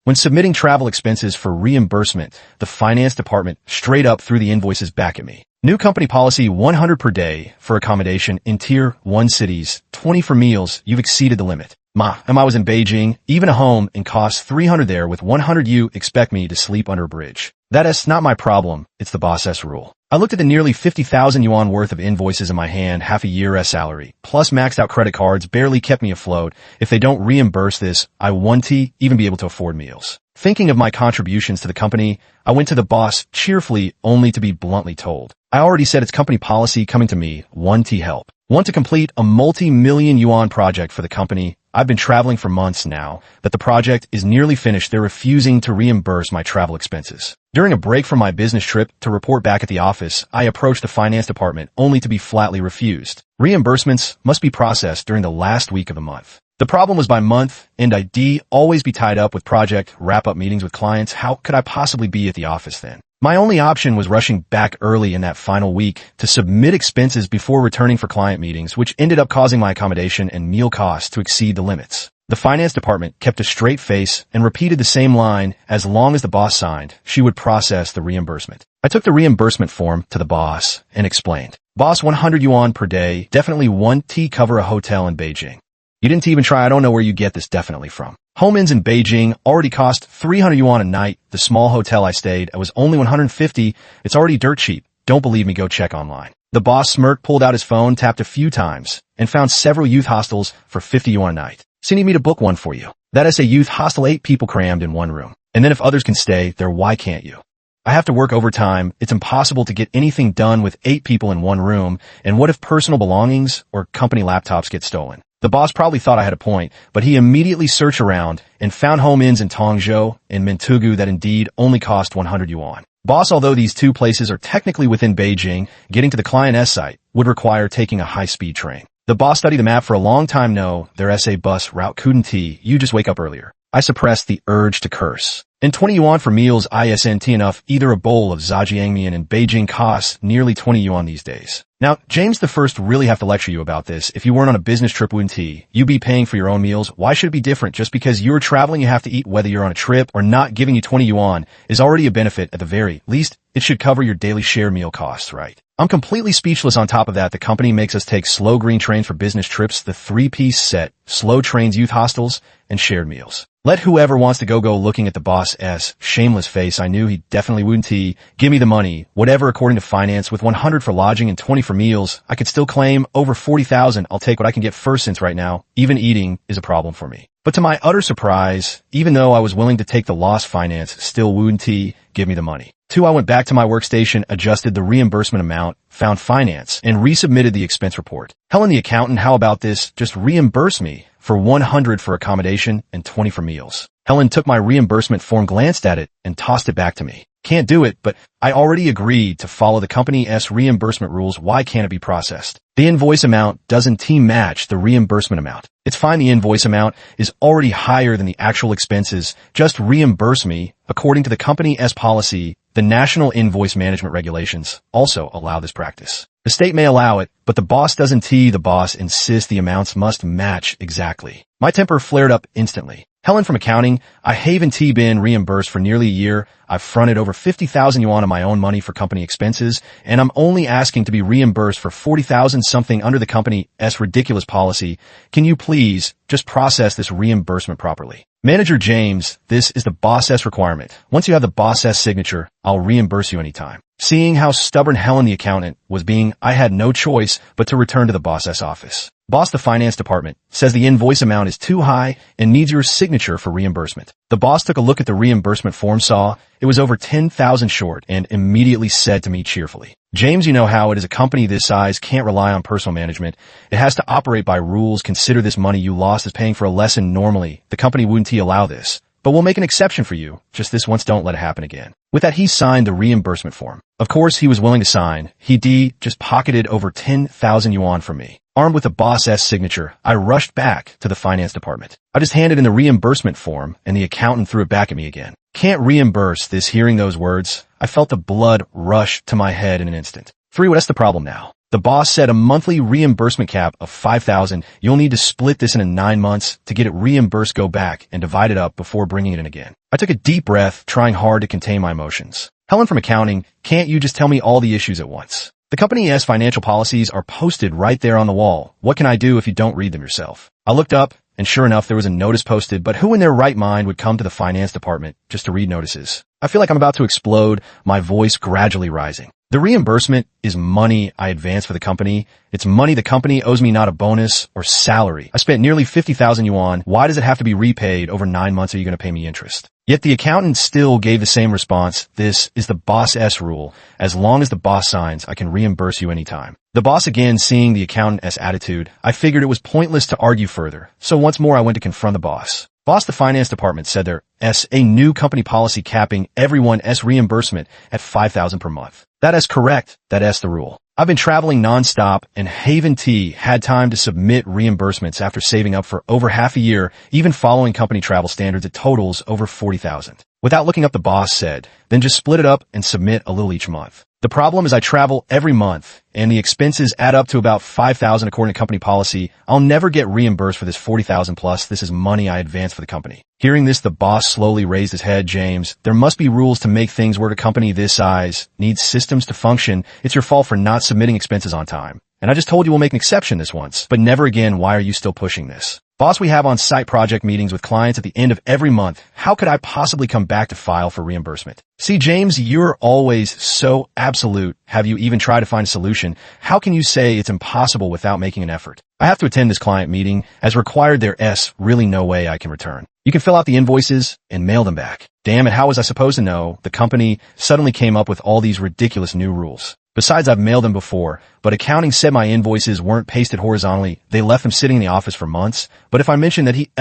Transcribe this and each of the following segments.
When submitting travel expenses for reimbursement, the finance department straight up threw the invoices back at me. New company policy 100 per day for accommodation in Tier 1 cities, 20 for meals, you've exceeded the limit. I was in Beijing, even a home, and cost 300 there with 100 you expect me to sleep under a bridge. That is not my problem, it's the boss's rule. I looked at the nearly 50,000 yuan worth of invoices in my hand, half a year's salary, plus maxed out credit cards barely kept me afloat. If they don't reimburse this, I won't even be able to afford meals. Thinking of my contributions to the company, I went to the boss cheerfully only to be bluntly told. I already said it's company policy coming to me, want help. Want to complete a multi-million yuan project for the company. I've been traveling for months now, but the project is nearly finished. They're refusing to reimburse my travel expenses. During a break from my business trip to report back at the office, I approached the finance department only to be flatly refused. Reimbursements must be processed during the last week of the month. The problem was by month, and I'd always be tied up with project wrap-up meetings with clients. How could I possibly be at the office then? My only option was rushing back early in that final week to submit expenses before returning for client meetings, which ended up causing my accommodation and meal costs to exceed the limits. The finance department kept a straight face and repeated the same line. As long as the boss signed, she would process the reimbursement. I took the reimbursement form to the boss and explained. Boss, 100 yuan per day, definitely won't cover a hotel in Beijing. You didn't even try. I don't know where you get this definitely from. Home inns in Beijing already cost 300 yuan a night. The small hotel I stayed at was only 150. It's already dirt cheap. Don't believe me? Go check online. The boss smirked, pulled out his phone, tapped a few times, and found several youth hostels for 50 yuan a night. So you need me to book one for you. That is a youth hostel, 8 people crammed in one room. And then if others can stay there, why can't you? I have to work overtime. It's impossible to get anything done with 8 people in one room. And what if personal belongings or company laptops get stolen? The boss probably thought I had a point, but he immediately searched around and found home inns in Tongzhou and Mintugu that indeed only cost 100 yuan. Boss, although these 2 places are technically within Beijing, getting to the client's site would require taking a high-speed train. The boss studied the map for a long time. No, their SA bus route couldn't you just wake up earlier. I suppressed the urge to curse. And 20 yuan for meals isn't enough. Either a bowl of zhajiangmian in Beijing costs nearly 20 yuan these days. Now, James the First really have to lecture you about this. If you weren't on a business trip, wouldn't you be paying for your own meals? Why should it be different? Just because you're traveling, you have to eat, whether you're on a trip or not. Giving you 20 yuan is already a benefit. At the very least, it should cover your daily share meal costs, right? I'm completely speechless. On top of that, the company makes us take slow green trains for business trips, the 3-piece set, slow trains, youth hostels, and shared meals. Let whoever wants to go looking at the boss's shameless face. I knew he definitely wouldn't give me the money. Whatever, according to finance, with 100 for lodging and 20 for meals, I could still claim over 40,000. I'll take what I can get first, since right now, even eating is a problem for me. But to my utter surprise, even though I was willing to take the loss, finance still wouldn't give me the money. 2. I went back to my workstation, adjusted the reimbursement amount, found finance, and resubmitted the expense report. Helen, the accountant, how about this? Just reimburse me for 100 for accommodation and 20 for meals. Helen took my reimbursement form, glanced at it, and tossed it back to me. Can't do it, but I already agreed to follow the company's reimbursement rules. Why can't it be processed? The invoice amount doesn't match the reimbursement amount. It's fine. The invoice amount is already higher than the actual expenses. Just reimburse me. According to the company's policy, the National Invoice Management Regulations also allow this practice. The state may allow it, but the boss doesn't. The boss insists the amounts must match exactly. My temper flared up instantly. Helen from accounting, I haven't been reimbursed for nearly a year. I've fronted over 50,000 yuan of my own money for company expenses, and I'm only asking to be reimbursed for 40,000 something under the company's ridiculous policy. Can you please just process this reimbursement properly? Manager James, this is the boss's requirement. Once you have the boss's signature, I'll reimburse you anytime. Seeing how stubborn Helen, the accountant, was being, I had no choice but to return to the boss's office. Boss, the finance department says the invoice amount is too high and needs your signature for reimbursement. The boss took a look at the reimbursement form, saw it was over 10,000 short, and immediately said to me cheerfully, James, you know how it is. A company this size can't rely on personal management. It has to operate by rules. Consider this money you lost as paying for a lesson. Normally, the company wouldn't allow this, but we'll make an exception for you. Just this once, don't let it happen again. With that, he signed the reimbursement form. Of course, he was willing to sign. He just pocketed over 10,000 yuan from me. Armed with the boss's signature, I rushed back to the finance department. I just handed in the reimbursement form, and the accountant threw it back at me again. Can't reimburse this. Hearing those words, I felt the blood rush to my head in an instant. 3. What's the problem now? The boss set a monthly reimbursement cap of $5,000. You'll need to split this into 9 months to get it reimbursed, go back and divide it up before bringing it in again. I took a deep breath, trying hard to contain my emotions. Helen from accounting, can't you just tell me all the issues at once? The company's financial policies are posted right there on the wall. What can I do if you don't read them yourself? I looked up, and sure enough, there was a notice posted, but who in their right mind would come to the finance department just to read notices? I feel like I'm about to explode, my voice gradually rising. The reimbursement is money I advance for the company. It's money the company owes me, not a bonus or salary. I spent nearly 50,000 yuan. Why does it have to be repaid over 9 months? Are you going to pay me interest? Yet the accountant still gave the same response. This is the boss's rule. As long as the boss signs, I can reimburse you anytime. The boss, again seeing the accountant's attitude, I figured it was pointless to argue further. So once more I went to confront the boss. Boss, the finance department said there's a new company policy capping everyone's reimbursement at 5,000 per month. That is correct. That's the rule. I've been traveling non-stop, and Haven Tea had time to submit reimbursements after saving up for over half a year, even following company travel standards. It totals over 40,000. Without looking up, the boss said, then just split it up and submit a little each month. The problem is I travel every month, and the expenses add up to about 5,000 according to company policy. I'll never get reimbursed for this 40,000 plus. This is money I advance for the company. Hearing this, the boss slowly raised his head. James, there must be rules to make things work. A company this size needs systems to function. It's your fault for not submitting expenses on time. And I just told you we'll make an exception this once, but never again. Why are you still pushing this? Boss, we have on-site project meetings with clients at the end of every month. How could I possibly come back to file for reimbursement? See, James, you're always so absolute. Have you even tried to find a solution? How can you say it's impossible without making an effort? I have to attend this client meeting. As required, there's really no way I can return. You can fill out the invoices and mail them back. Damn it, how was I supposed to know? The company suddenly came up with all these ridiculous new rules. Besides, I've mailed them before, but accounting said my invoices weren't pasted horizontally. They left them sitting in the office for months. But if I mentioned that he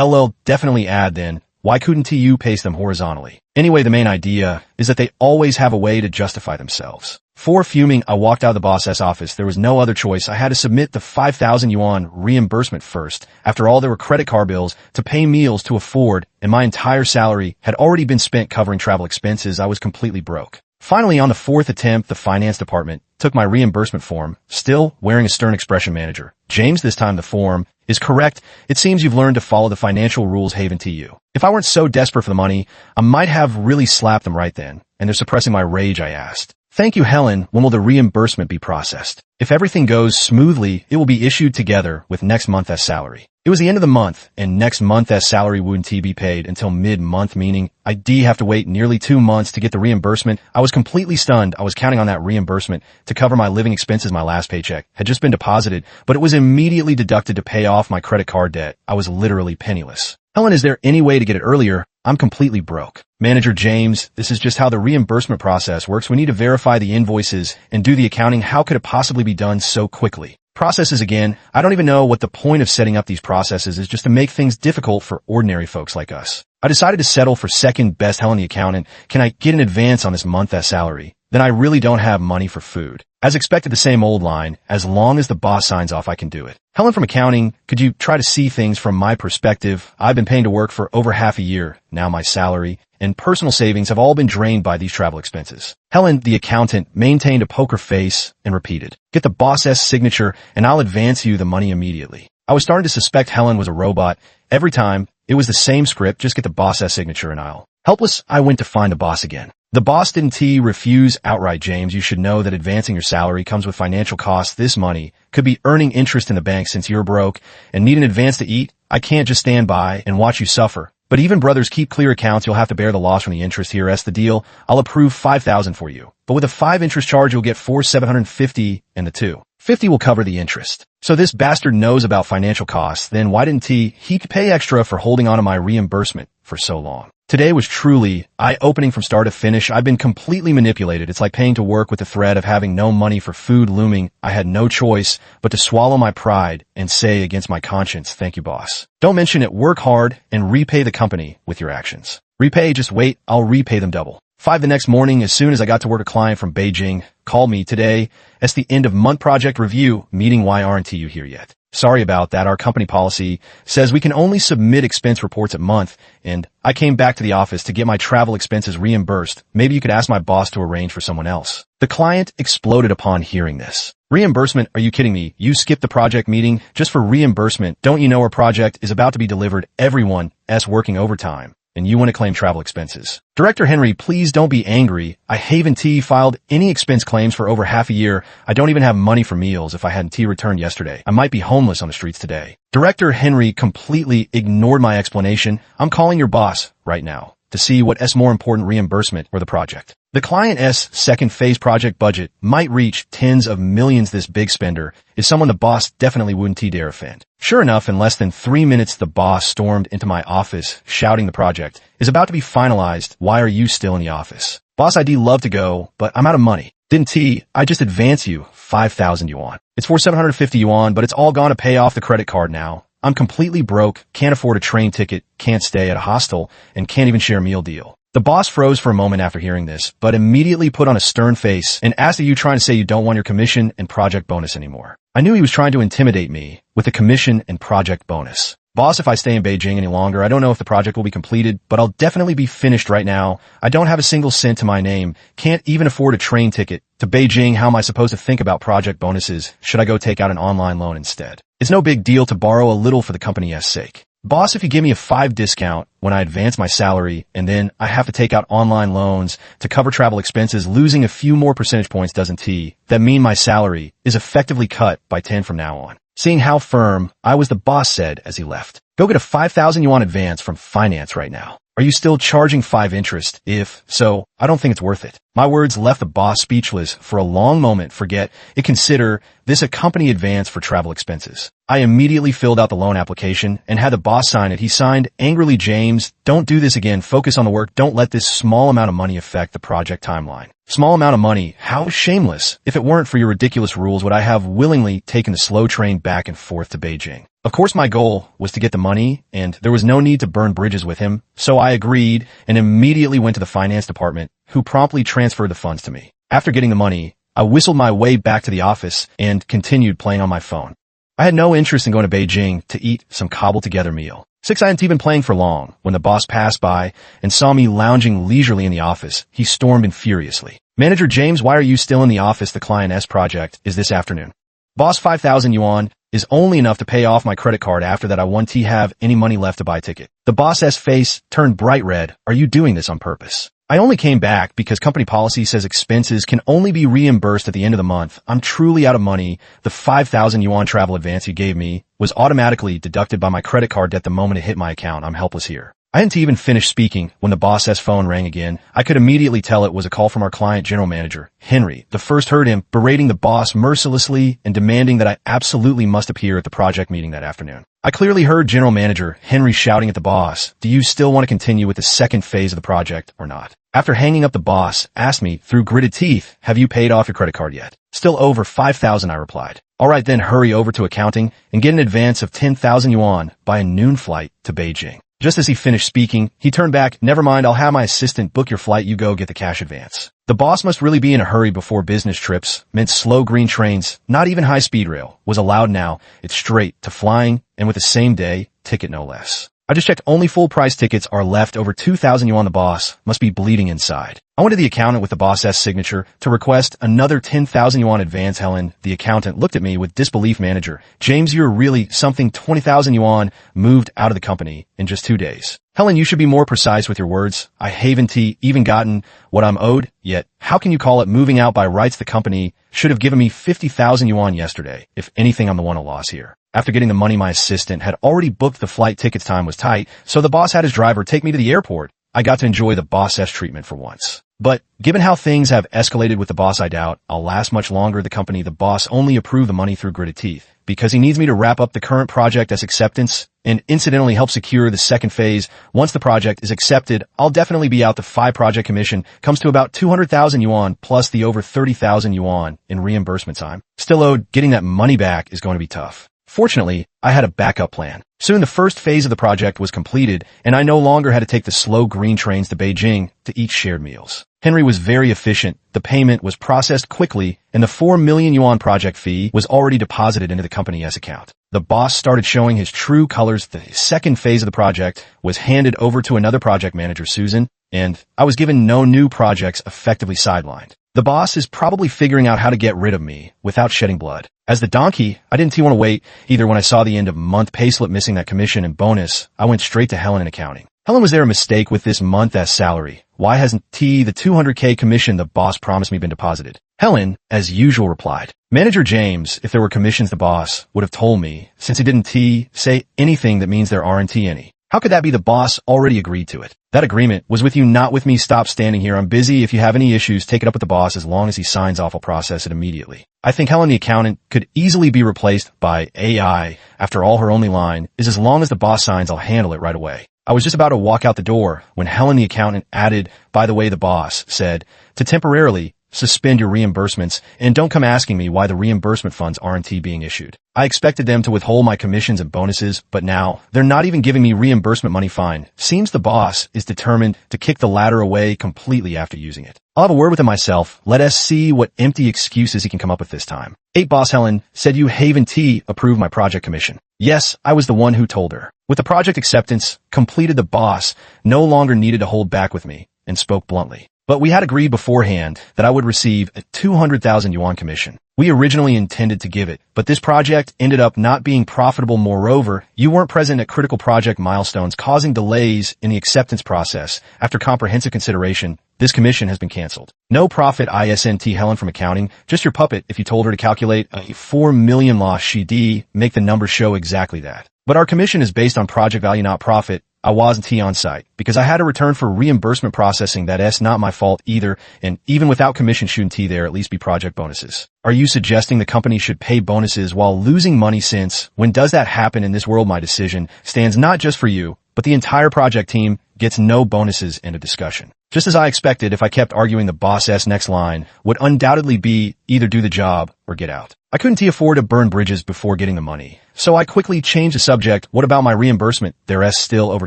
definitely add, then why couldn't you paste them horizontally? Anyway, the main idea is that they always have a way to justify themselves. Fuming, I walked out of the boss's office. There was no other choice. I had to submit the 5,000 yuan reimbursement first. After all, there were credit card bills to pay, meals to afford, and my entire salary had already been spent covering travel expenses. I was completely broke. Finally, on the 4th attempt, the finance department took my reimbursement form, still wearing a stern expression. Manager James, this time the form is correct. It seems you've learned to follow the financial rules. Haven to you. If I weren't so desperate for the money, I might have really slapped them right then. And they're suppressing my rage. I asked. Thank you, Helen. When will the reimbursement be processed? If everything goes smoothly, it will be issued together with next month's salary. It was the end of the month, and next month's salary wouldn't be paid until mid-month, meaning I'd have to wait nearly 2 months to get the reimbursement. I was completely stunned. I was counting on that reimbursement to cover my living expenses. My last paycheck had just been deposited, but it was immediately deducted to pay off my credit card debt. I was literally penniless. Helen, is there any way to get it earlier? I'm completely broke. Manager James, this is just how the reimbursement process works. We need to verify the invoices and do the accounting. How could it possibly be done so quickly? Processes again. I don't even know what the point of setting up these processes is, just to make things difficult for ordinary folks like us. I decided to settle for second best. Helen, the accountant, can I get an advance on this month's salary? Then I really don't have money for food. As expected, the same old line, as long as the boss signs off, I can do it. Helen from accounting, could you try to see things from my perspective? I've been paying to work for over half a year. Now my salary and personal savings have all been drained by these travel expenses. Helen, the accountant, maintained a poker face and repeated, get the boss's signature and I'll advance you the money immediately. I was starting to suspect Helen was a robot. Every time, it was the same script, just get the boss's signature and I'll. Helpless, I went to find the boss again. The boss didn't refuse outright. James, you should know that advancing your salary comes with financial costs. This money could be earning interest in the bank. Since you're broke and need an advance to eat, I can't just stand by and watch you suffer. But even brothers keep clear accounts. You'll have to bear the loss from the interest. Here's the deal. I'll approve 5,000 for you. But with a 5 interest charge, you'll get 4,750 and the 250 will cover the interest. So this bastard knows about financial costs. Then why didn't he pay extra for holding on to my reimbursement for so long? Today was truly eye-opening from start to finish. I've been completely manipulated. It's like paying to work with the threat of having no money for food looming. I had no choice but to swallow my pride and say against my conscience, thank you, boss. Don't mention it. Work hard and repay the company with your actions. Repay, just wait. I'll repay them double. 5 the next morning, as soon as I got to work, a client from Beijing called me. Today, it's the end of month project review meeting. Why aren't you here yet? Sorry about that. Our company policy says we can only submit expense reports at month, and I came back to the office to get my travel expenses reimbursed. Maybe you could ask my boss to arrange for someone else. The client exploded upon hearing this. Reimbursement? Are you kidding me? You skipped the project meeting just for reimbursement. Don't you know our project is about to be delivered? Everyone's working overtime, and you want to claim travel expenses. Director Henry, please don't be angry. I haven't filed any expense claims for over half a year. I don't even have money for meals if I hadn't returned yesterday. I might be homeless on the streets today. Director Henry completely ignored my explanation. I'm calling your boss right now to see what's more important, reimbursement or the project. The client's second phase project budget might reach tens of millions. This big spender is someone the boss definitely wouldn't dare offend. Sure enough, in less than 3 minutes, the boss stormed into my office shouting the project is about to be finalized. Why are you still in the office? Boss, I'd love to go, but I'm out of money. Didn't I just advance you 5,000 yuan. It's for 750 yuan, but it's all gone to pay off the credit card now. I'm completely broke, can't afford a train ticket, can't stay at a hostel, and can't even share a meal deal. The boss froze for a moment after hearing this, but immediately put on a stern face and asked, are you trying to say you don't want your commission and project bonus anymore? I knew he was trying to intimidate me with the commission and project bonus. Boss, if I stay in Beijing any longer, I don't know if the project will be completed, but I'll definitely be finished right now. I don't have a single cent to my name, can't even afford a train ticket to Beijing. How am I supposed to think about project bonuses? Should I go take out an online loan instead? It's no big deal to borrow a little for the company's sake. Boss, if you give me a 5 discount when I advance my salary and then I have to take out online loans to cover travel expenses, losing a few more percentage points doesn't that mean my salary is effectively cut by 10 from now on? Seeing how firm I was, the boss said as he left, go get a 5,000 yuan advance from finance right now. Are you still charging 5 interest? If so, I don't think it's worth it. My words left the boss speechless for a long moment. Forget it. Consider this a company advance for travel expenses. I immediately filled out the loan application and had the boss sign it. He signed angrily, James, don't do this again. Focus on the work. Don't let this small amount of money affect the project timeline. Small amount of money? How shameless. If it weren't for your ridiculous rules, would I have willingly taken the slow train back and forth to Beijing? Of course, my goal was to get the money, and there was no need to burn bridges with him, so I agreed and immediately went to the finance department, who promptly transferred the funds to me. After getting the money, I whistled my way back to the office and continued playing on my phone. I had no interest in going to Beijing to eat some cobbled-together meal. I hadn't even playing for long when the boss passed by and saw me lounging leisurely in the office. He stormed in furiously. Manager James, why are you still in the office? The client's project is this afternoon. Boss, 5,000 yuan is only enough to pay off my credit card. After that, I won't have any money left to buy a ticket. The boss's face turned bright red. Are you doing this on purpose? I only came back because company policy says expenses can only be reimbursed at the end of the month. I'm truly out of money. The 5,000 yuan travel advance you gave me was automatically deducted by my credit card debt the moment it hit my account. I'm helpless here. I hadn't even finished speaking when the boss's phone rang again. I could immediately tell it was a call from our client general manager, Henry. The first heard him berating the boss mercilessly and demanding that I absolutely must appear at the project meeting that afternoon. I clearly heard general manager Henry shouting at the boss, do you still want to continue with the second phase of the project or not? After hanging up, the boss asked me through gritted teeth, have you paid off your credit card yet? Still over 5,000, I replied. All right, then hurry over to accounting and get an advance of 10,000 yuan by a noon flight to Beijing. Just as he finished speaking, he turned back. Never mind, I'll have my assistant book your flight. You go get the cash advance. The boss must really be in a hurry. Before, business trips meant slow green trains. Not even high-speed rail was allowed now. It's straight to flying, and with the same day ticket, no less. I just checked, only full-price tickets are left. Over 2,000 yuan. The boss must be bleeding inside. I went to the accountant with the boss's signature to request another 10,000 yuan advance. Helen, the accountant, looked at me with disbelief. Manager James, you're really something. 20,000 yuan moved out of the company in just 2 days. Helen, you should be more precise with your words. I haven't even gotten what I'm owed yet. How can you call it moving out by rights? The company should have given me 50,000 yuan yesterday. If anything, I'm the one at loss here. After getting the money, my assistant had already booked the flight tickets. Time was tight, so the boss had his driver take me to the airport. I got to enjoy the boss's treatment for once. But given how things have escalated with the boss, I doubt I'll last much longer. The company, the boss only approved the money through gritted teeth because he needs me to wrap up the current project as acceptance and incidentally help secure the second phase. Once the project is accepted, I'll definitely be out. The 5 project commission comes to about 200,000 yuan plus the over 30,000 yuan in reimbursement time. Still owed. Getting that money back is going to be tough. Fortunately, I had a backup plan. Soon the first phase of the project was completed, and I no longer had to take the slow green trains to Beijing to eat shared meals. Henry was very efficient. The payment was processed quickly, and the 4 million yuan project fee was already deposited into the company's account. The boss started showing his true colors. The second phase of the project was handed over to another project manager, Susan, and I was given no new projects, effectively sidelined. The boss is probably figuring out how to get rid of me without shedding blood. As the donkey, I didn't want to wait either. When I saw the end of month payslip missing that commission and bonus, I went straight to Helen in accounting. Helen, was there a mistake with this month's salary? Why hasn't the 200K commission the boss promised me been deposited? Helen, as usual, replied, Manager James, if there were commissions the boss would have told me, since he didn't say anything that means there aren't any. How could that be? The boss already agreed to it. That agreement was with you, not with me. Stop standing here. I'm busy. If you have any issues, take it up with the boss. As long as he signs off, I'll process it immediately. I think Helen the accountant could easily be replaced by AI. After all, her only line is, as long as the boss signs, I'll handle it right away. I was just about to walk out the door when Helen the accountant added, by the way, the boss said, to temporarily suspend your reimbursements, and don't come asking me why the reimbursement funds aren't being issued. I expected them to withhold my commissions and bonuses, but now they're not even giving me reimbursement money. Fine. Seems the boss is determined to kick the ladder away completely after using it. I'll have a word with him myself. Let us see what empty excuses he can come up with this time. 8 Boss Helen said you Haven T approved my project commission. Yes, I was the one who told her. With the project acceptance completed, the boss no longer needed to hold back with me and spoke bluntly. But we had agreed beforehand that I would receive a 200,000 yuan commission. We originally intended to give it, but this project ended up not being profitable. Moreover, you weren't present at critical project milestones, causing delays in the acceptance process. After comprehensive consideration, this commission has been canceled. No profit. ISNT Helen from accounting, just your puppet. If you told her to calculate a 4 million loss, she'd make the numbers show exactly that. But our commission is based on project value, not profit. I wasn't on site because I had to return for reimbursement processing. That's not my fault either. And even without commission, shouldn't there at least be project bonuses? Are you suggesting the company should pay bonuses while losing money? Since when does that happen in this world? My decision stands not just for you, but the entire project team gets no bonuses. End of discussion. Just as I expected, if I kept arguing, the boss's next line would undoubtedly be either do the job or get out. I couldn't afford to burn bridges before getting the money, so I quickly changed the subject. What about my reimbursement? There's still over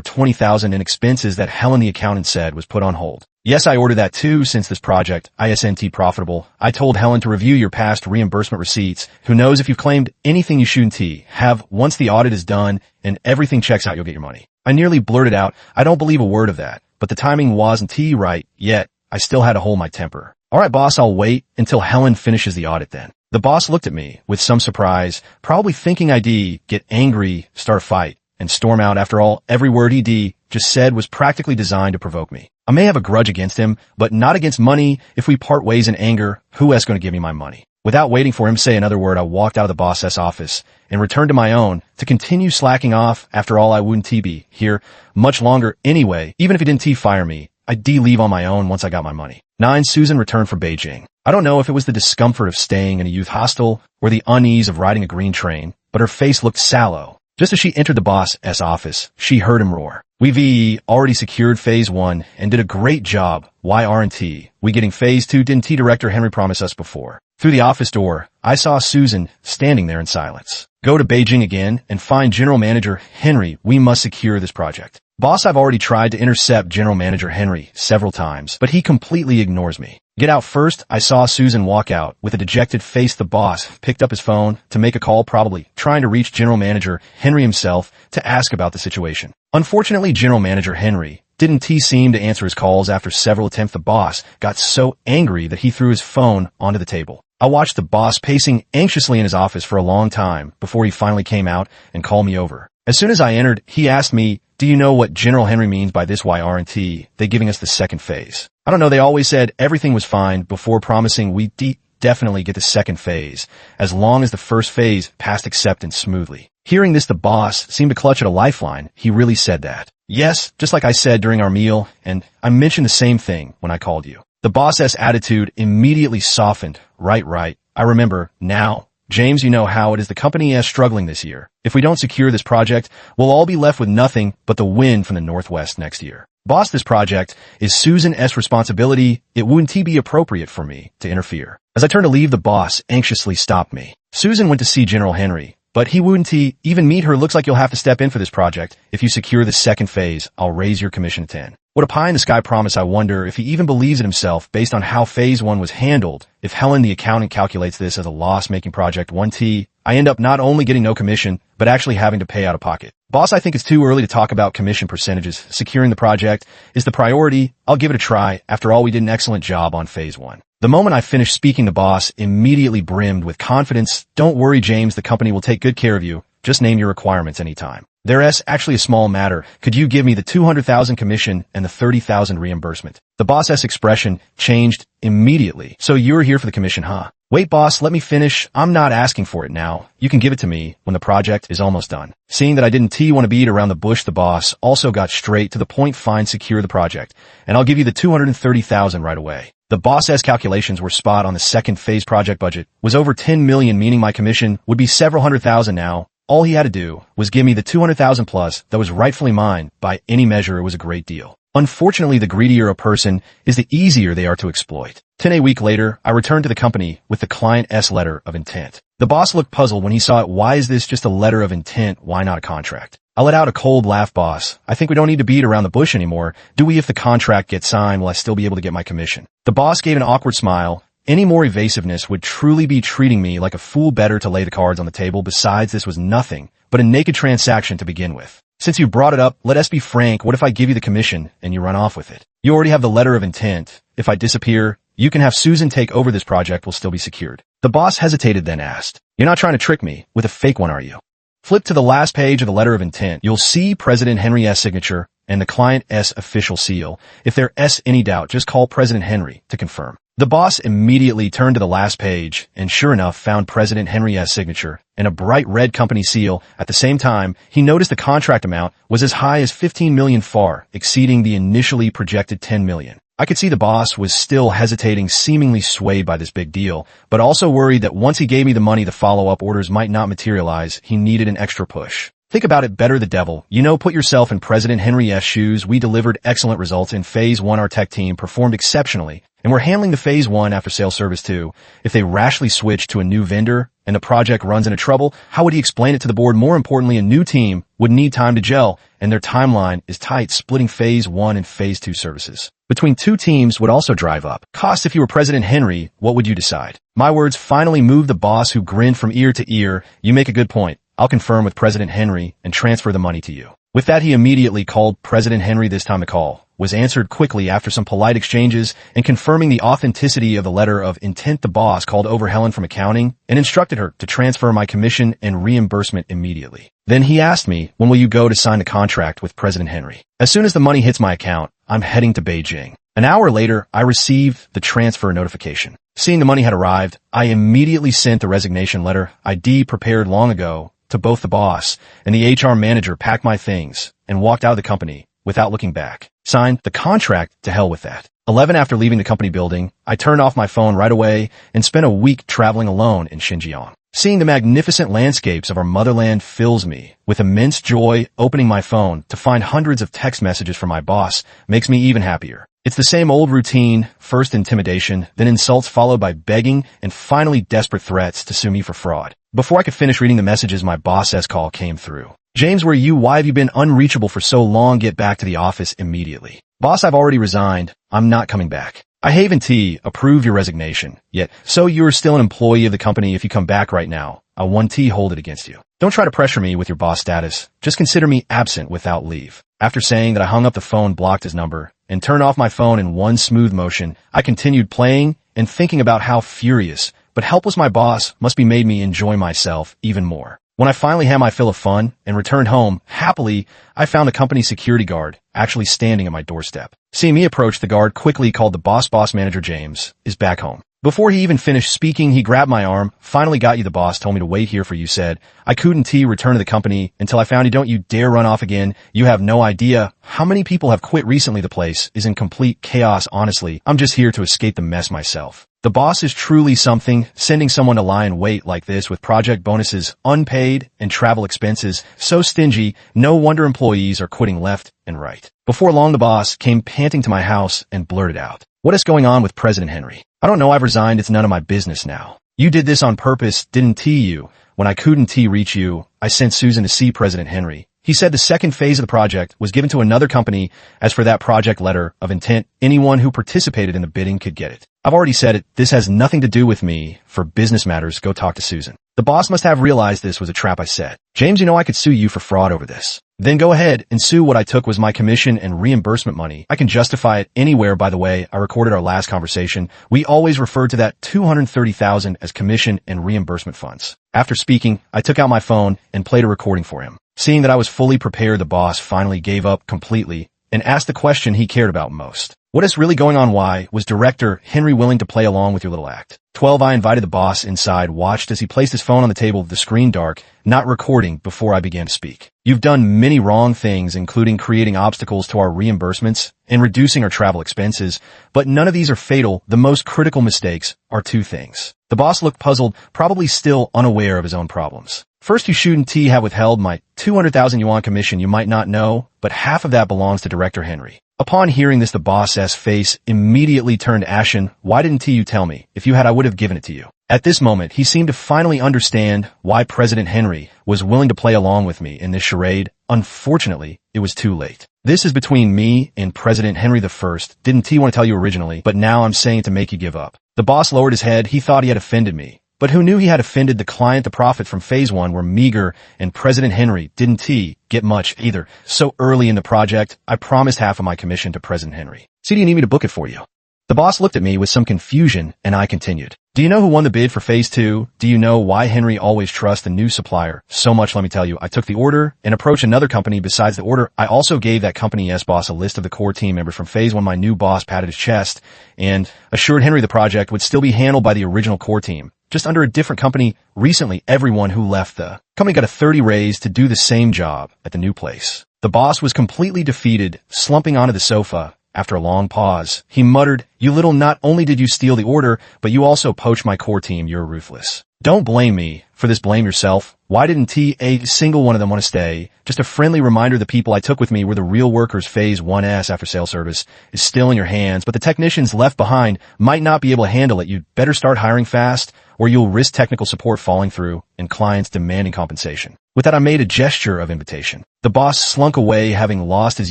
20,000 in expenses that Helen the accountant said was put on hold. Yes, I ordered that too. Since this project ISNT profitable, I told Helen to review your past reimbursement receipts. Who knows if you've claimed anything you shouldn't have. Once the audit is done and everything checks out, you'll get your money. I nearly blurted out, I don't believe a word of that, but the timing wasn't right yet. I still had to hold my temper. All right, boss, I'll wait until Helen finishes the audit then. The boss looked at me with some surprise, probably thinking I'd get angry, start a fight, and storm out. After all, every word he just said was practically designed to provoke me. I may have a grudge against him, but not against money. If we part ways in anger, who else going to give me my money? Without waiting for him to say another word, I walked out of the boss's office and returned to my own to continue slacking off. After all, I wouldn't be here much longer anyway. Even if he didn't fire me, I'd leave on my own once I got my money. 9 Susan returned from Beijing. I don't know if it was the discomfort of staying in a youth hostel or the unease of riding a green train, but her face looked sallow. Just as she entered the boss's office, she heard him roar. We've already secured phase 1 and did a great job. Why aren't we getting phase 2? Didn't Director Henry promise us before? Through the office door, I saw Susan standing there in silence. Go to Beijing again and find General Manager Henry. We must secure this project. Boss, I've already tried to intercept General Manager Henry several times, but he completely ignores me. Get out first. I saw Susan walk out with a dejected face. The boss picked up his phone to make a call, probably trying to reach General Manager Henry himself to ask about the situation. Unfortunately, General Manager Henry didn't seem to answer his calls. After several attempts, the boss got so angry that he threw his phone onto the table. I watched the boss pacing anxiously in his office for a long time before he finally came out and called me over. As soon as I entered, he asked me, do you know what General Henry means by this? Why aren't they giving us the second phase? I don't know. They always said everything was fine before promising we definitely get the second phase, as long as the first phase passed acceptance smoothly. Hearing this, the boss seemed to clutch at a lifeline. He really said that. Yes, just like I said during our meal, and I mentioned the same thing when I called you. The boss's attitude immediately softened. Right. I remember now. James, you know how it is. The company is struggling this year. If we don't secure this project, we'll all be left with nothing but the wind from the Northwest next year. Boss, this project is Susan's responsibility. It wouldn't be appropriate for me to interfere. As I turned to leave, the boss anxiously stopped me. Susan went to see General Henry, but he wouldn't even meet her. Looks like you'll have to step in for this project. If you secure the second phase, I'll raise your commission to 10. What a pie-in-the-sky promise. I wonder if he even believes it himself based on how phase 1 was handled. If Helen the accountant calculates this as a loss-making project 1T, I end up not only getting no commission, but actually having to pay out of pocket. Boss, I think it's too early to talk about commission percentages. Securing the project is the priority. I'll give it a try. After all, we did an excellent job on phase one. The moment I finished speaking, the boss immediately brimmed with confidence. Don't worry, James, the company will take good care of you. Just name your requirements anytime. There's actually a small matter. Could you give me the 200,000 commission and the 30,000 reimbursement? The boss's expression changed immediately. So you're here for the commission, huh? Wait, boss, let me finish. I'm not asking for it now. You can give it to me when the project is almost done. Seeing that I didn't want to beat around the bush, the boss also got straight to the point. Fine, secure the project, and I'll give you the 230,000 right away. The boss's calculations were spot on. The second phase project budget was over 10 million, meaning my commission would be several hundred thousand now. All he had to do was give me the 200,000 plus that was rightfully mine. By any measure, it was a great deal. Unfortunately, the greedier a person is, the easier they are to exploit. A week later, I returned to the company with the client's letter of intent. The boss looked puzzled when he saw it. Why is this just a letter of intent? Why not a contract? I let out a cold laugh. Boss, I think we don't need to beat around the bush anymore, do we? If the contract gets signed, will I still be able to get my commission? The boss gave an awkward smile. Any more evasiveness would truly be treating me like a fool. Better to lay the cards on the table. Besides, this was nothing but a naked transaction to begin with. Since you brought it up, let us be frank. What if I give you the commission and you run off with it? You already have the letter of intent. If I disappear, you can have Susan take over. This project will still be secured. The boss hesitated, then asked, "You're not trying to trick me with a fake one, are you?" Flip to the last page of the letter of intent. You'll see President Henry's signature and the client's official seal. If there's any doubt, just call President Henry to confirm. The boss immediately turned to the last page and sure enough found President Henry's signature and a bright red company seal. At the same time, he noticed the contract amount was as high as 15 million, far exceeding the initially projected 10 million. I could see the boss was still hesitating, seemingly swayed by this big deal, but also worried that once he gave me the money, the follow-up orders might not materialize. He needed an extra push. Think about it, better the devil. Put yourself in President Henry's shoes. We delivered excellent results in phase one. Our tech team performed exceptionally, and we're handling the phase one after sales service too. If they rashly switch to a new vendor and the project runs into trouble, how would he explain it to the board? More importantly, a new team would need time to gel, and their timeline is tight. Splitting phase one and phase two services between two teams would also drive up costs. If you were President Henry, what would you decide? My words finally moved the boss, who grinned from ear to ear. You make a good point. I'll confirm with President Henry and transfer the money to you. With that, he immediately called President Henry. This time the call was answered quickly. After some polite exchanges and confirming the authenticity of the letter of intent, the boss called over Helen from accounting and instructed her to transfer my commission and reimbursement immediately. Then he asked me, when will you go to sign the contract with President Henry? As soon as the money hits my account, I'm heading to Beijing. An hour later, I received the transfer notification. Seeing the money had arrived, I immediately sent the resignation letter I'd prepared long ago to both the boss and the HR manager, packed my things, and walked out of the company without looking back. Signed the contract. To hell with that. 11 After leaving the company building, I turned off my phone right away and spent a week traveling alone in Xinjiang. Seeing the magnificent landscapes of our motherland fills me with immense joy. Opening my phone to find hundreds of text messages from my boss makes me even happier. It's the same old routine: first intimidation, then insults, followed by begging, and finally desperate threats to sue me for fraud. Before I could finish reading the messages, my boss's call came through. "James, where are you? Why have you been unreachable for so long? Get back to the office immediately." "Boss, I've already resigned. I'm not coming back." "I haven't approved your resignation yet, so you're still an employee of the company. If you come back right now, I won't hold it against you. Don't try to pressure me with your boss status. Just consider me absent without leave." After saying that, I hung up the phone, blocked his number, and turned off my phone in one smooth motion. I continued playing and thinking about how furious but helpless my boss must be, made me enjoy myself even more. When I finally had my fill of fun and returned home, happily, I found the company security guard actually standing at my doorstep. Seeing me approach, the guard quickly called the boss. "Boss, manager James is back home." Before he even finished speaking, he grabbed my arm. "Finally got you. The boss told me to wait here for you. Said I couldn't return to the company until I found you. Don't you dare run off again. You have no idea how many people have quit recently. The place is in complete chaos. Honestly, I'm just here to escape the mess myself." The boss is truly something, sending someone to lie in wait like this with project bonuses, unpaid, and travel expenses. So stingy, no wonder employees are quitting left and right. Before long, the boss came panting to my house and blurted out, "What is going on with President Henry?" "I don't know. I've resigned. It's none of my business now." "You did this on purpose, didn't you? When I couldn't reach you, I sent Susan to see President Henry. He said the second phase of the project was given to another company. As for that project letter of intent, anyone who participated in the bidding could get it. I've already said it, this has nothing to do with me. For business matters, go talk to Susan. The boss must have realized this was a trap I set. James, you know I could sue you for fraud over this. Then go ahead and sue. What I took was my commission and reimbursement money. I can justify it anywhere. By the way, I recorded our last conversation. We always referred to that $230,000 as commission and reimbursement funds. After speaking, I took out my phone and played a recording for him. Seeing that I was fully prepared, the boss finally gave up completely and asked the question he cared about most. What is really going on? Why was Director Henry willing to play along with your little act? 12. I invited the boss inside, watched as he placed his phone on the table, the screen dark, not recording before I began to speak. You've done many wrong things, including creating obstacles to our reimbursements and reducing our travel expenses, but none of these are fatal. The most critical mistakes are two things. The boss looked puzzled, probably still unaware of his own problems. First, you shouldn't have withheld my 200,000 yuan commission. You might not know, but half of that belongs to Director Henry. Upon hearing this, the boss's face immediately turned ashen. Why didn't you tell me? If you had, I would have given it to you. At this moment, he seemed to finally understand why President Henry was willing to play along with me in this charade. Unfortunately, it was too late. This is between me and President Henry I. Didn't he want to tell you originally, but now I'm saying it to make you give up. The boss lowered his head. He thought he had offended me. But who knew he had offended the client? The profit from phase 1 were meager, and President Henry didn't get much either. So early in the project, I promised half of my commission to President Henry. See, do you need me to book it for you? The boss looked at me with some confusion, and I continued. Do you know who won the bid for phase 2? Do you know why Henry always trusts a new supplier so much? Let me tell you, I took the order and approached another company besides the order. I also gave that company's boss a list of the core team members from phase 1. My new boss patted his chest and assured Henry the project would still be handled by the original core team, just under a different company. Recently, everyone who left the company got a 30 raise to do the same job at the new place. The boss was completely defeated, slumping onto the sofa. After a long pause, he muttered, "You little, not only did you steal the order, but you also poached my core team. You're ruthless. Don't blame me for this, blame yourself. Why didn't a single one of them want to stay? Just a friendly reminder, the people I took with me were the real workers. Phase 1's after sales service is still in your hands, but the technicians left behind might not be able to handle it. You'd better start hiring fast, or you'll risk technical support falling through and clients demanding compensation." With that, I made a gesture of invitation. The boss slunk away, having lost his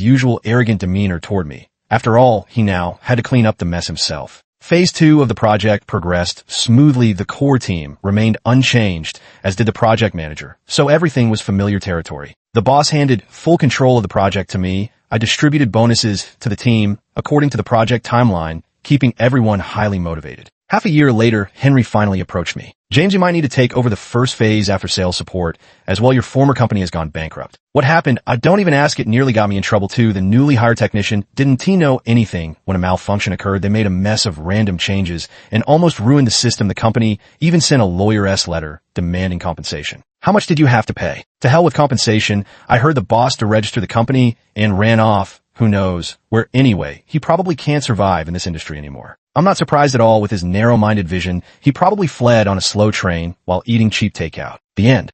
usual arrogant demeanor toward me. After all, he now had to clean up the mess himself. Phase 2 of the project progressed smoothly. The core team remained unchanged, as did the project manager, so everything was familiar territory. The boss handed full control of the project to me. I distributed bonuses to the team according to the project timeline, keeping everyone highly motivated. Half a year later, Henry finally approached me. "James, you might need to take over the first phase after sales support, as well your former company has gone bankrupt." What happened? I don't even ask. It nearly got me in trouble too. The newly hired technician didn't know anything when a malfunction occurred. They made a mess of random changes and almost ruined the system. The company even sent a lawyer's letter demanding compensation. How much did you have to pay? To hell with compensation. I heard the boss to register the company and ran off. Who knows where? Anyway, he probably can't survive in this industry anymore. I'm not surprised at all. With his narrow-minded vision, he probably fled on a slow train while eating cheap takeout. The end.